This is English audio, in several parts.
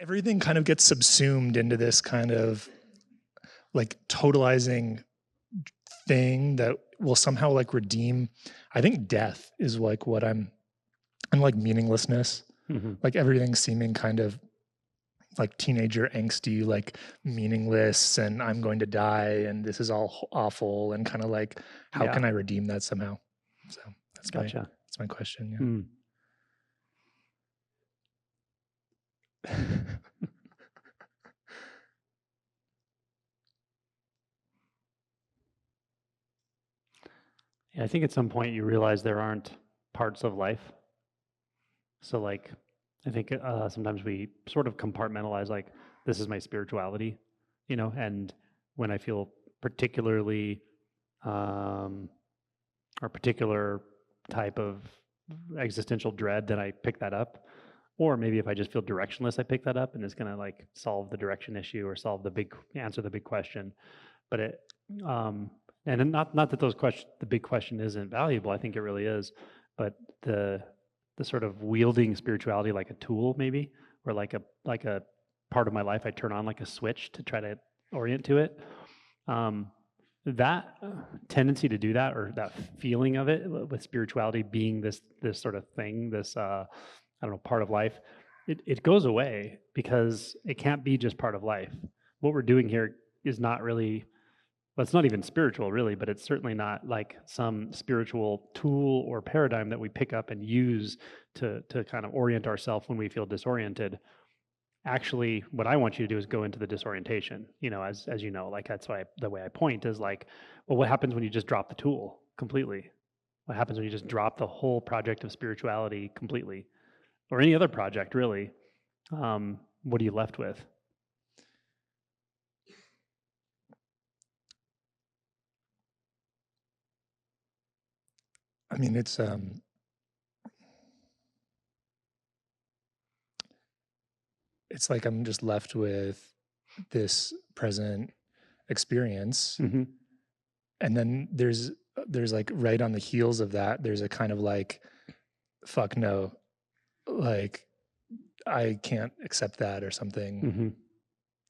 everything kind of gets subsumed into this kind of like totalizing thing that will somehow like redeem. I think death is like what and like meaninglessness, like everything seeming kind of like teenager angsty, like meaningless, and I'm going to die and this is all awful, and kind of like, how can I redeem that somehow? So that's that's my question. Yeah. Yeah, I think at some point you realize there aren't parts of life. So like, I think sometimes we sort of compartmentalize, like, this is my spirituality, and when I feel particularly or particular type of existential dread, then I pick that up. Or maybe if I just feel directionless, I pick that up and it's going to like solve the direction issue or answer the big question. But it, and not that the big question isn't valuable. I think it really is. But the sort of wielding spirituality like a tool, maybe, or like a part of my life I turn on like a switch to try to orient to it. That tendency to do that, or that feeling of it with spirituality being this sort of thing, this I don't know, part of life, it goes away because it can't be just part of life. What we're doing here is not really, well, it's not even spiritual really, but it's certainly not like some spiritual tool or paradigm that we pick up and use to kind of orient ourselves when we feel disoriented. Actually, what I want you to do is go into the disorientation, as you know, like that's why the way I point is like, well, what happens when you just drop the tool completely? What happens when you just drop the whole project of spirituality completely? Or any other project, really? What are you left with? I mean, it's like I'm just left with this present experience. And then there's like right on the heels of that, there's a kind of like, fuck no, like I can't accept that or something.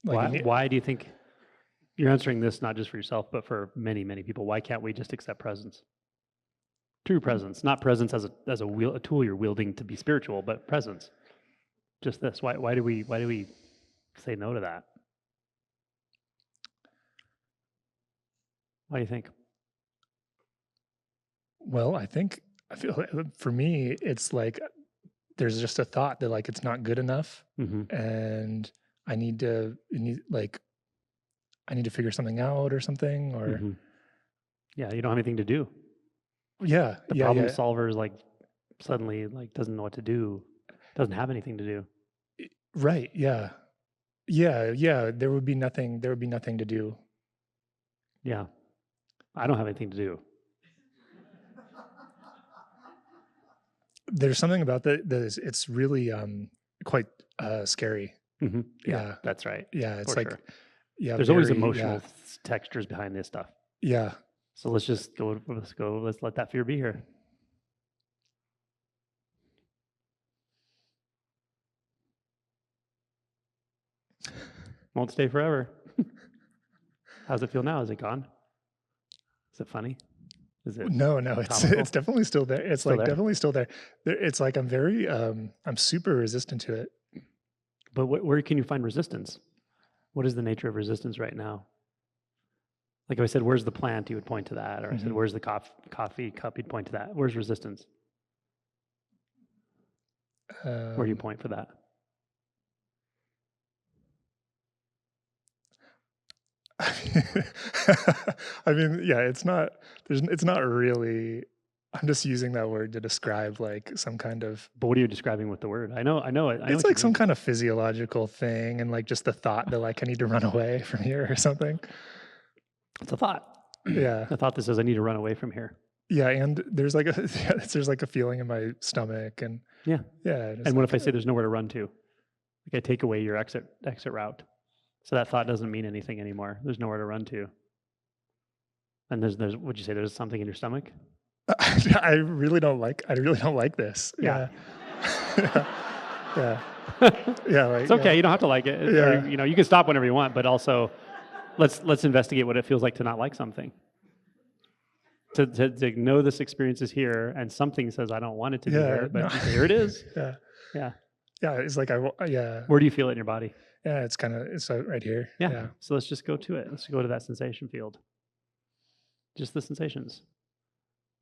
Like, why do you think you're answering this not just for yourself, but for many, many people? Why can't we just accept presence? True presence, not presence as a tool you're wielding to be spiritual, but presence. Just this. Why do we say no to that? What do you think? Well, I feel for me, it's like there's just a thought that like it's not good enough, and I need to figure something out or something, or yeah, you don't have anything to do. Yeah, the problem solver is like suddenly like doesn't know what to do, doesn't have anything to do. Right. Yeah. There would be nothing to do. Yeah, I don't have anything to do. There's something about that it's really quite scary. Yeah, that's right. Yeah, it's like, sure. Yeah, there's always emotional textures behind this stuff. Yeah. So let's let that fear be here. Won't stay forever. How's it feel now? Is it gone? Is it funny? Is it No, it's definitely still there. It's still like there? Definitely still there. It's like I'm super resistant to it. But where can you find resistance? What is the nature of resistance right now? Like if I said, where's the plant, you would point to that. Or I said, where's the coffee cup, you'd point to that. Where's resistance? Where do you point for that? I mean, yeah, it's not really, I'm just using that word to describe like some kind of. But what are you describing with the word? I know it's like some kind of physiological thing, and like just the thought that like I need to run away from here or something. It's a thought. Yeah. A thought that says I need to run away from here. Yeah, and there's like a feeling in my stomach, and yeah. And what if I say there's nowhere to run to? Like I take away your exit route. So that thought doesn't mean anything anymore. There's nowhere to run to. And there's would you say there's something in your stomach? I really don't like this. Yeah. Yeah. Yeah. Like, It's okay. You don't have to like it. Yeah. Or, you can stop whenever you want, but also let's investigate what it feels like to not like something. To know this experience is here, and something says I don't want it to be here, but here it is. Yeah. Yeah. Yeah. It's like, yeah. Where do you feel it in your body? Yeah. It's right here. Yeah. Yeah. So let's just go to it. Let's go to that sensation field. Just the sensations.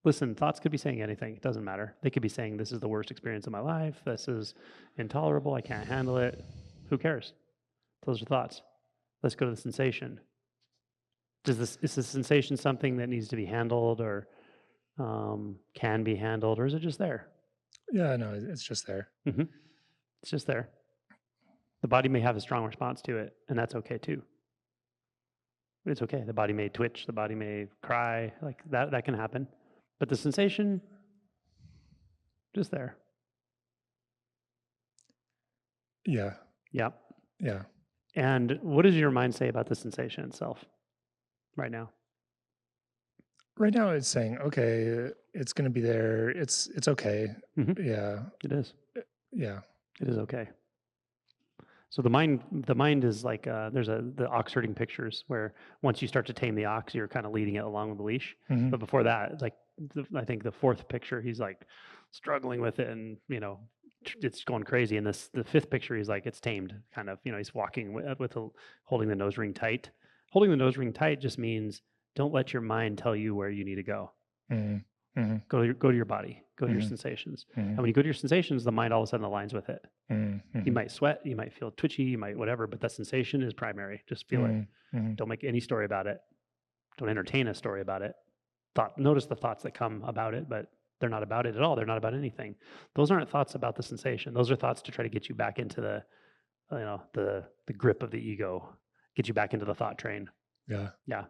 Listen, thoughts could be saying anything. It doesn't matter. They could be saying, this is the worst experience of my life. This is intolerable. I can't handle it. Who cares? Those are thoughts. Let's go to the sensation. Is the sensation something that needs to be handled or can be handled, or is it just there? Yeah, no, it's just there. Mm-hmm. It's just there. The body may have a strong response to it, and that's okay too. It's okay. The body may twitch. The body may cry. Like that can happen. But the sensation, just there. Yeah. Yep. Yeah. And what does your mind say about the sensation itself right now? Right now it's saying, okay, it's going to be there. It's okay. Mm-hmm. Yeah. It is. Yeah. It is okay. So the mind is like there's the ox herding pictures where once you start to tame the ox, you're kind of leading it along with the leash. Mm-hmm. But before that, it's like I think the fourth picture, he's like struggling with it, and it's going crazy. And the fifth picture, he's like it's tamed, kind of. He's walking holding the nose ring tight. Holding the nose ring tight just means don't let your mind tell you where you need to go. Mm-hmm. Mm-hmm. Go to your body. Go to your sensations. Mm-hmm. And when you go to your sensations, the mind all of a sudden aligns with it. Mm-hmm. You might sweat, you might feel twitchy, you might whatever, but that sensation is primary. Just feel it. Mm-hmm. Don't make any story about it. Don't entertain a story about it. Notice the thoughts that come about it, but they're not about it at all. They're not about anything. Those aren't thoughts about the sensation. Those are thoughts to try to get you back into the grip of the ego, get you back into the thought train. Yeah. Yeah.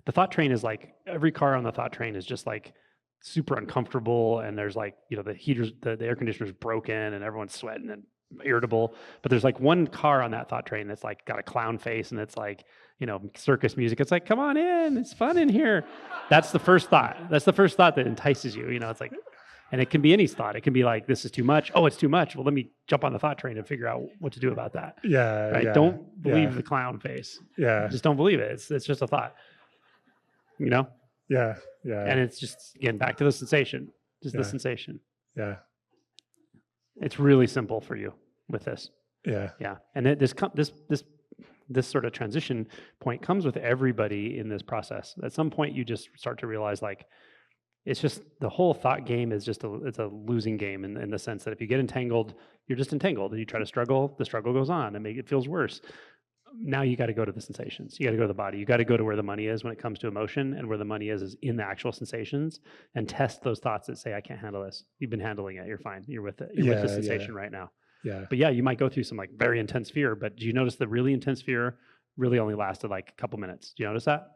The thought train is like every car on the thought train is just like super uncomfortable, and there's like the heaters, the air conditioner's broken, and everyone's sweating and irritable. But there's like one car on that thought train that's like got a clown face, and it's like circus music. It's like, come on in, it's fun in here. That's the first thought. That's the first thought that entices you. It's like, and it can be any thought. It can be like, this is too much. Oh, it's too much. Well, let me jump on the thought train and figure out what to do about that. Yeah. Right. Yeah. Don't believe the clown face. Yeah. Just don't believe it. It's just a thought. Yeah. Yeah. And it's just, again, back to the sensation. Just the sensation. Yeah. It's really simple for you with this. Yeah. Yeah. And this sort of transition point comes with everybody in this process. At some point, you just start to realize, like, it's just the whole thought game is just it's a losing game in the sense that if you get entangled, you're just entangled. And you try to struggle, the struggle goes on, and it feels worse. Now you got to go to the sensations. You got to go to the body. You got to go to where the money is when it comes to emotion, and where the money is in the actual sensations, and test those thoughts that say, I can't handle this. You've been handling it. You're fine. You're with it. You're with the sensation right now. Yeah. But yeah, you might go through some like very intense fear, but do you notice the really intense fear really only lasted like a couple minutes? Do you notice that?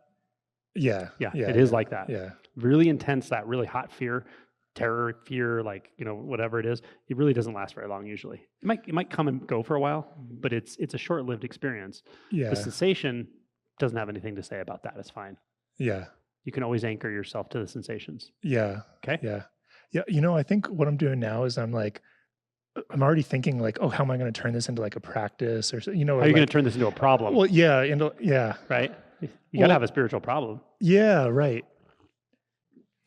Yeah. Yeah. It is like that. Yeah. Really intense, that really hot fear, terror, fear, like, whatever it is, it really doesn't last very long usually. It might come and go for a while, but it's a short-lived experience. Yeah. The sensation doesn't have anything to say about that. It's fine. Yeah. You can always anchor yourself to the sensations. Yeah. Okay? Yeah. Yeah. I think what I'm doing now is I'm already thinking like, oh, how am I going to turn this into like a practice or, how are you going to turn this into a problem? Well, yeah. Right? You got to have a spiritual problem. Yeah. Right.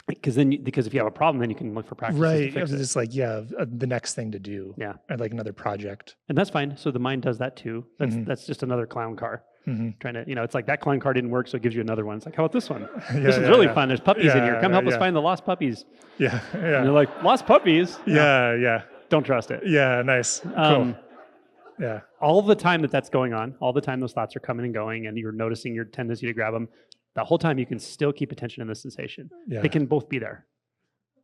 Because if you have a problem, then you can look for practices to fix it. It's like, the next thing to do. Yeah. Or like another project. And that's fine. So the mind does that too. That's just another clown car. Mm-hmm. Trying to, it's like that clown car didn't work, so it gives you another one. It's like, how about this one? This is really fun. There's puppies in here. Come help us find the lost puppies. Yeah. Yeah. And you're like, lost puppies? Yeah. Yeah. Don't trust it. Yeah. Nice. Cool. Yeah. All the time that's going on, all the time those thoughts are coming and going, and you're noticing your tendency to grab them, the whole time you can still keep attention in the sensation. Yeah. They can both be there.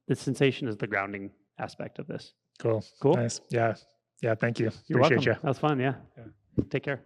The sensation is the grounding aspect of this. Cool. Cool? Nice. Yeah. Yeah. Thank you. You're Appreciate welcome. you. That was fun. Yeah. Take care.